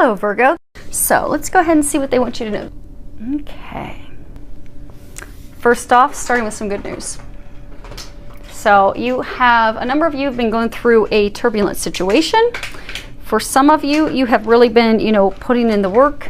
Hello, Virgo. So let's go ahead and see what they want you to know. Okay. First off, starting with some good news. So a number of you have been going through a turbulent situation. For some of you, you have really been, putting in the work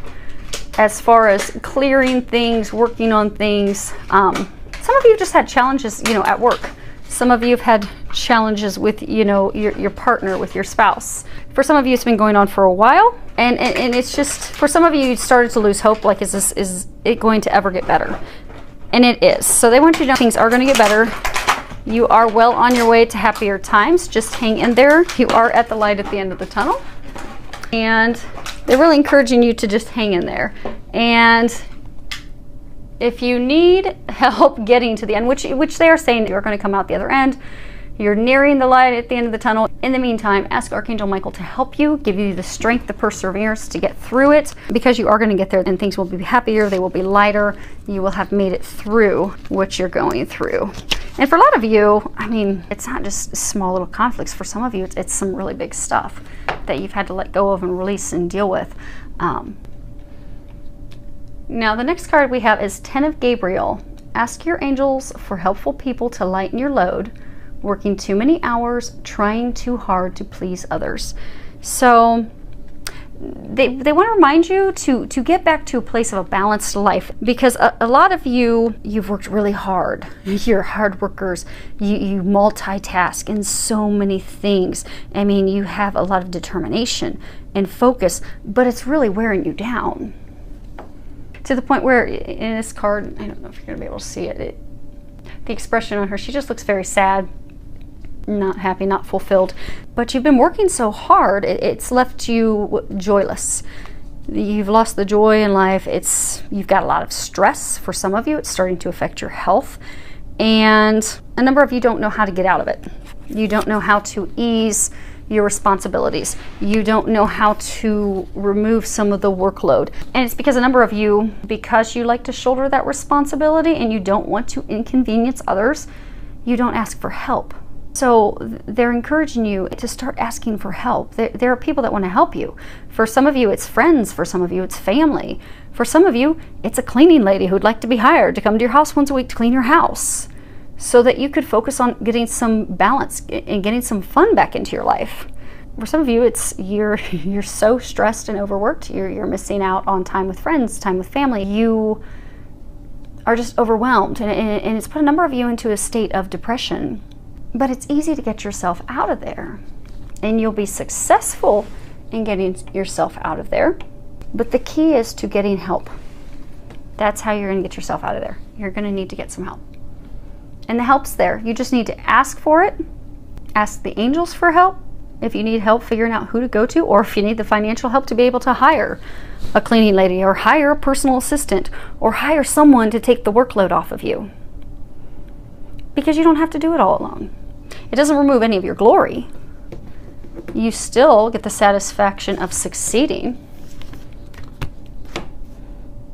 as far as clearing things, working on things. Some of you just had challenges, at work. Some of you have had challenges with, your partner, with your spouse. For some of you, it's been going on for a while. And it's just, for some of you, you started to lose hope. Like, is it going to ever get better? And it is. So they want you to know things are going to get better. You are well on your way to happier times. Just hang in there. You are at the light at the end of the tunnel. And they're really encouraging you to just hang in there. And if you need help getting to the end, which they are saying you're going to come out the other end, you're nearing the light at the end of the tunnel. In the meantime, ask Archangel Michael to help you, give you the strength, the perseverance to get through it, because you are going to get there and things will be happier, they will be lighter, you will have made it through what you're going through. And for a lot of you, it's not just small little conflicts. For some of you, it's some really big stuff that you've had to let go of and release and deal with. Now, the next card we have is 10 of Gabriel. Ask your angels for helpful people to lighten your load, working too many hours, trying too hard to please others. So they want to remind you to get back to a place of a balanced life, because a lot of you've worked really hard. You're hard workers. You multitask in so many things. You have a lot of determination and focus, but it's really wearing you down. To the point where in this card, I don't know if you're going to be able to see it, the expression on her, she just looks very sad, not happy, not fulfilled. But you've been working so hard, it's left you joyless. You've lost the joy in life. You've got a lot of stress. For some of you, it's starting to affect your health. And a number of you don't know how to get out of it. You don't know how to ease your responsibilities. You don't know how to remove some of the workload. And it's because a number of you, because you like to shoulder that responsibility and you don't want to inconvenience others, you don't ask for help. So they're encouraging you to start asking for help. There are people that want to help you. For some of you, it's friends. For some of you, it's family. For some of you, it's a cleaning lady who'd like to be hired to come to your house once a week to clean your house, so that you could focus on getting some balance and getting some fun back into your life. For some of you, it's you're so stressed and overworked, you're missing out on time with friends, time with family. You are just overwhelmed, and it's put a number of you into a state of depression. But it's easy to get yourself out of there, and you'll be successful in getting yourself out of there. But the key is to getting help. That's how you're going to get yourself out of there. You're going to need to get some help. And the help's there. You just need to ask for it. Ask the angels for help if you need help figuring out who to go to, or if you need the financial help to be able to hire a cleaning lady, or hire a personal assistant, or hire someone to take the workload off of you. Because you don't have to do it all alone. It doesn't remove any of your glory. You still get the satisfaction of succeeding.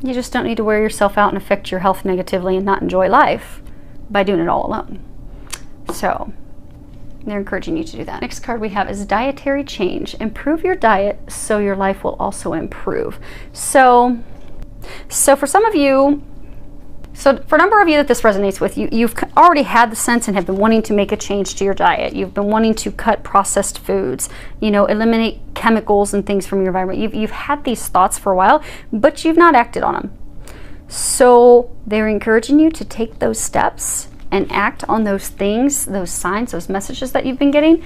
You just don't need to wear yourself out and affect your health negatively and not enjoy life by doing it all alone. So they're encouraging you to do that. Next card we have is Dietary Change. Improve your diet so your life will also improve. So for some of you, so for a number of you that this resonates with, you've already had the sense and have been wanting to make a change to your diet. You've been wanting to cut processed foods, eliminate chemicals and things from your environment. You've had these thoughts for a while, but you've not acted on them. So they're encouraging you to take those steps and act on those things, those signs, those messages that you've been getting,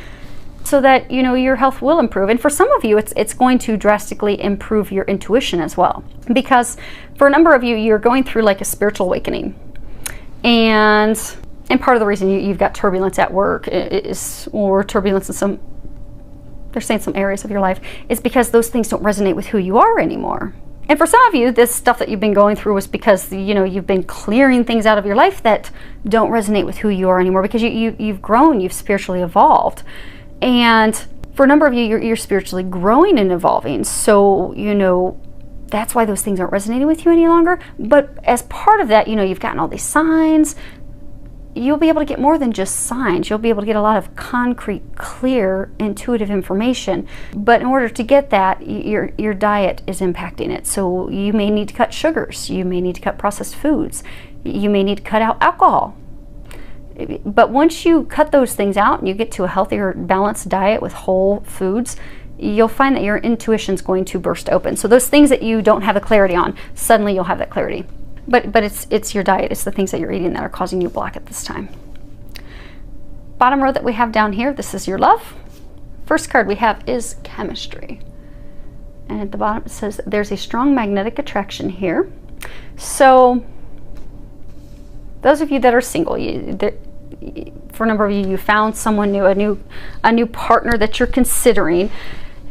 so that your health will improve. And for some of you, it's going to drastically improve your intuition as well, because for a number of you, you're going through like a spiritual awakening, and part of the reason you've got turbulence at work or turbulence in they're saying some areas of your life, is because those things don't resonate with who you are anymore. And for some of you, this stuff that you've been going through was because you've been clearing things out of your life that don't resonate with who you are anymore, because you've grown, you've spiritually evolved. And for a number of you, you're spiritually growing and evolving. So, that's why those things aren't resonating with you any longer. But as part of that, you've gotten all these signs. you'll be able to get more than just signs. You'll be able to get a lot of concrete, clear, intuitive information. But in order to get that, your diet is impacting it. So you may need to cut sugars. You may need to cut processed foods. You may need to cut out alcohol. But once you cut those things out and you get to a healthier, balanced diet with whole foods, you'll find that your intuition is going to burst open. So those things that you don't have the clarity on, suddenly you'll have that clarity. But it's your diet, it's the things that you're eating that are causing you block at this time. Bottom row that we have down here, this is your love. First card we have is chemistry. And at the bottom it says there's a strong magnetic attraction here. So those of you that are single, for a number of you found someone new, a new partner that you're considering,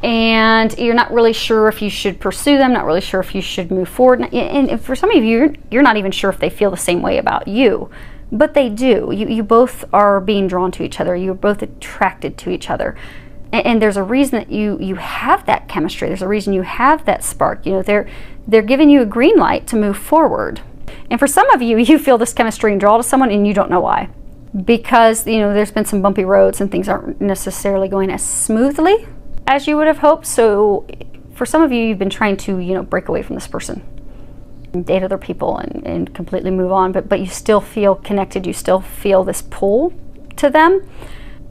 and you're not really sure if you should pursue them, not really sure if you should move forward. And for some of you, you're not even sure if they feel the same way about you, but they do. You both are being drawn to each other. You're both attracted to each other. And there's a reason that you have that chemistry. There's a reason you have that spark. You know, they're giving you a green light to move forward. And for some of you, you feel this chemistry and draw to someone and you don't know why. Because, you know, there's been some bumpy roads and things aren't necessarily going as smoothly as you would have hoped. So for some of you, you've been trying to, you know, break away from this person, date other people and completely move on, but you still feel connected. You still feel this pull to them.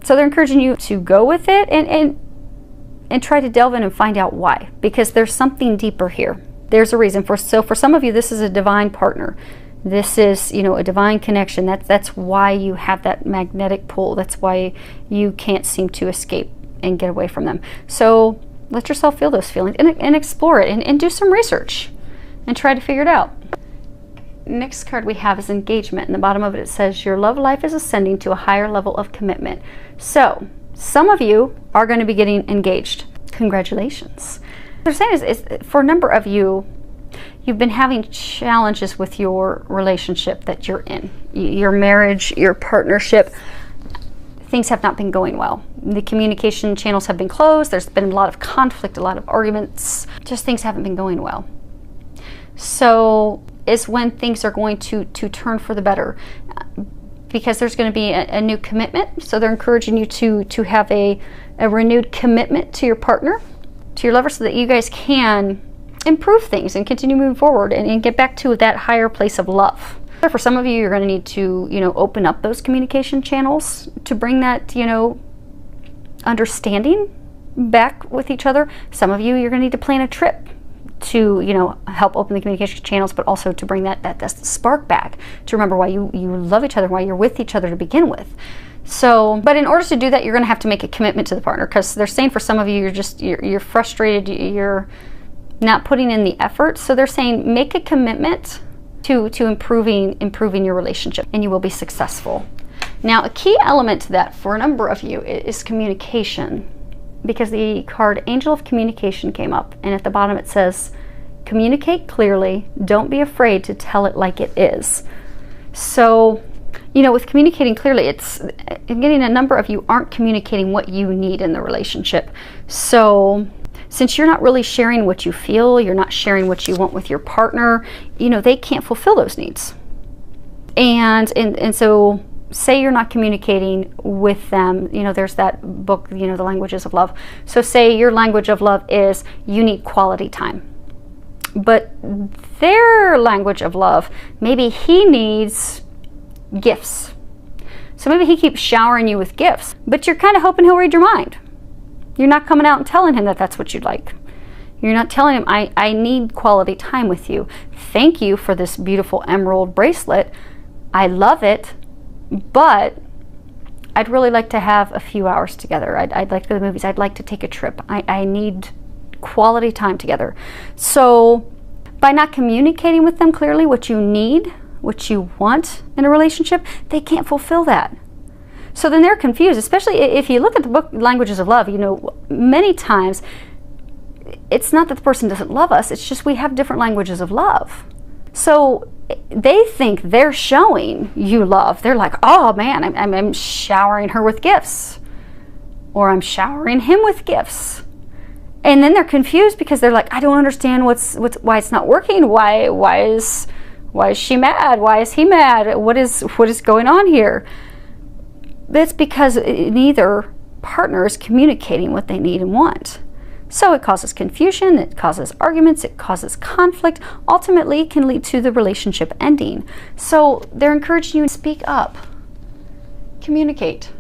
So they're encouraging you to go with it and try to delve in and find out why, because there's something deeper here. There's a reason. So for some of you, this is a divine partner. This is, you know, a divine connection. That's why you have that magnetic pull. That's why you can't seem to escape and get away from them. So let yourself feel those feelings and explore it and do some research and try to figure it out. Next card we have is engagement. In the bottom of it, it says your love life is ascending to a higher level of commitment. So some of you are going to be getting engaged. Congratulations. What they're saying is for a number of you, you've been having challenges with your relationship that you're in. Your marriage, your partnership, things have not been going well. The communication channels have been closed. There's been a lot of conflict, a lot of arguments. Just things haven't been going well. So is when things are going to turn for the better, because there's going to be a new commitment. So they're encouraging you to have a renewed commitment to your partner, to your lover, so that you guys can improve things and continue moving forward and get back to that higher place of love. For some of you, you're going to need to, you know, open up those communication channels to bring that, you know, understanding back with each other. Some of you, you're going to need to plan a trip to, you know, help open the communication channels, but also to bring that spark back, to remember why you love each other, why you're with each other to begin with. So, but in order to do that, you're going to have to make a commitment to the partner, because they're saying for some of you, you're frustrated, you're not putting in the effort. So they're saying make a commitment to improving your relationship, and you will be successful. Now, a key element to that for a number of you is communication, because the card Angel of Communication came up, and at the bottom it says, communicate clearly, don't be afraid to tell it like it is. So, you know, with communicating clearly, I'm getting a number of you aren't communicating what you need in the relationship. So since you're not really sharing what you feel, you're not sharing what you want with your partner, you know, they can't fulfill those needs. And so say you're not communicating with them, you know, there's that book, you know, The Languages of Love. So say your language of love is you need quality time. But their language of love, maybe he needs gifts. So maybe he keeps showering you with gifts, but you're kind of hoping he'll read your mind. You're not coming out and telling him that that's what you'd like. You're not telling him, I need quality time with you. Thank you for this beautiful emerald bracelet. I love it, but I'd really like to have a few hours together. I'd like to go to the movies. I'd like to take a trip. I need quality time together. So by not communicating with them clearly what you need, what you want in a relationship, they can't fulfill that. So then they're confused, especially if you look at the book Languages of Love. You know, many times it's not that the person doesn't love us, it's just we have different languages of love. So they think they're showing you love. They're like, oh man, I'm showering her with gifts, or I'm showering him with gifts. And then they're confused because they're like, I don't understand why it's not working. Why Why is she mad? Why is he mad? What is going on here? That's because neither partner is communicating what they need and want. So it causes confusion, it causes arguments, it causes conflict. Ultimately, it can lead to the relationship ending. So they're encouraging you to speak up, communicate.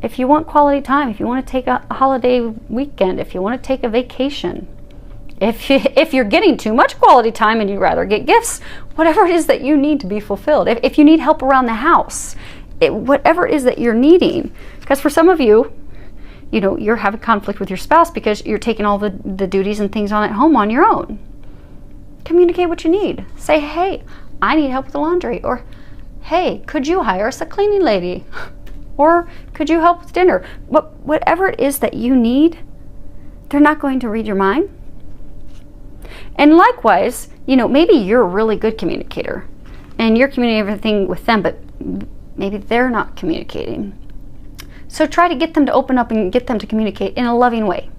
If you want quality time, if you want to take a holiday weekend, if you want to take a vacation, if you're getting too much quality time and you'd rather get gifts, whatever it is that you need to be fulfilled. If you need help around the house, whatever it is that you're needing. Because for some of you, you know, you're having conflict with your spouse because you're taking all the duties and things on at home on your own. Communicate what you need. Say, hey, I need help with the laundry. Or, hey, could you hire us a cleaning lady? Or could you help with dinner? Whatever it is that you need, they're not going to read your mind. And likewise, you know, maybe you're a really good communicator and you're communicating everything with them, but maybe they're not communicating. So try to get them to open up and get them to communicate in a loving way,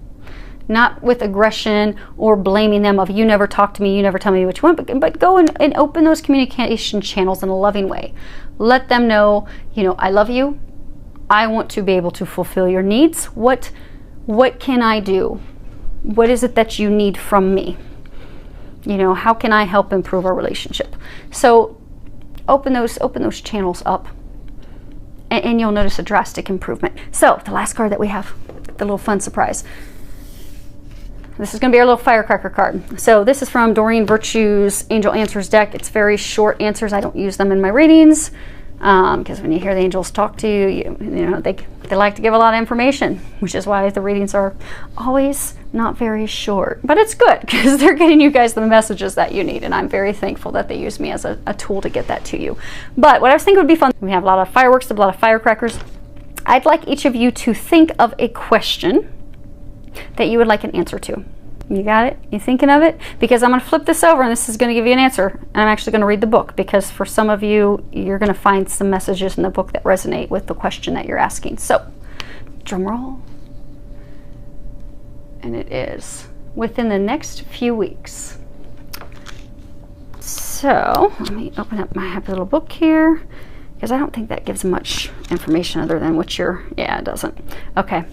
not with aggression or blaming them of you never talk to me, you never tell me what you want, but go and open those communication channels in a loving way. Let them know, you know, I love you. I want to be able to fulfill your needs. What can I do? What is it that you need from me? You know, how can I help improve our relationship? So open those channels up, and you'll notice a drastic improvement. So the last card that we have, the little fun surprise. This is going to be our little firecracker card. So this is from Doreen Virtue's Angel Answers deck. It's very short answers. I don't use them in my readings because when you hear the angels talk to you, you know, they like to give a lot of information, which is why the readings are always not very short. But it's good because they're getting you guys the messages that you need, and I'm very thankful that they use me as a tool to get that to you. But what I was thinking would be fun, we have a lot of fireworks, a lot of firecrackers. I'd like each of you to think of a question that you would like an answer to. You got it? You thinking of it? Because I'm going to flip this over and this is going to give you an answer. And I'm actually going to read the book because for some of you, you're going to find some messages in the book that resonate with the question that you're asking. So, drum roll. And it is within the next few weeks. So, let me open up my happy little book here because I don't think that gives much information other than what you're, yeah, it doesn't. Okay,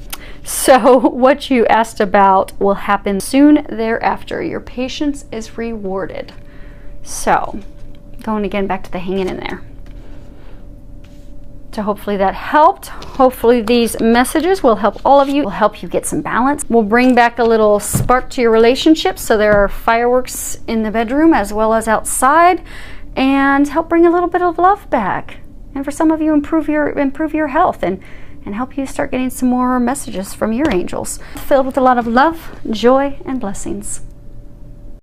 so what you asked about will happen soon thereafter. Your patience is rewarded. So, going again back to the hanging in there. So hopefully that helped. Hopefully these messages will help all of you, will help you get some balance. We'll bring back a little spark to your relationship. So there are fireworks in the bedroom as well as outside, and help bring a little bit of love back. And for some of you, improve your health and help you start getting some more messages from your angels, filled with a lot of love, joy, and blessings.